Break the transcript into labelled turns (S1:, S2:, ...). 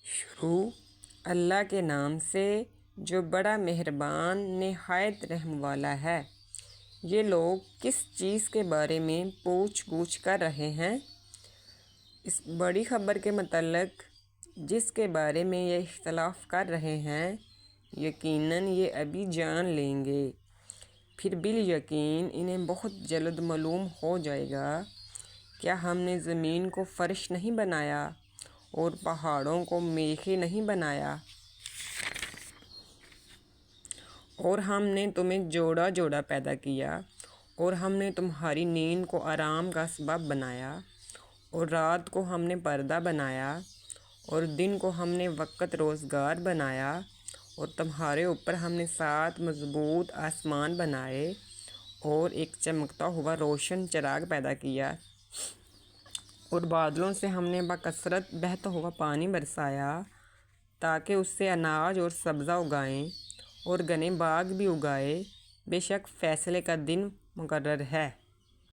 S1: شروع اللہ کے نام سے جو بڑا مہربان نہایت رحم والا ہے۔ یہ لوگ کس چیز کے بارے میں پوچھ گچھ کر رہے ہیں؟ اس بڑی خبر کے متعلق جس کے بارے میں یہ اختلاف کر رہے ہیں، یقیناً یہ ابھی جان لیں گے، پھر بالیقین انہیں بہت جلد معلوم ہو جائے گا۔ کیا ہم نے زمین کو فرش نہیں بنایا اور پہاڑوں کو میخیں نہیں بنایا؟ اور ہم نے تمہیں جوڑا جوڑا پیدا کیا، اور ہم نے تمہاری نیند کو آرام کا سبب بنایا، اور رات کو ہم نے پردہ بنایا، اور دن کو ہم نے وقت روزگار بنایا، اور تمہارے اوپر ہم نے 7 مضبوط آسمان بنائے، اور ایک چمکتا ہوا روشن چراغ پیدا کیا، اور بادلوں سے ہم نے بکثرت بہتا ہوا پانی برسایا تاکہ اس سے اناج اور سبزہ اگائیں اور گھنے باغ بھی اگائے۔ بے شک فیصلے کا دن مقرر ہے۔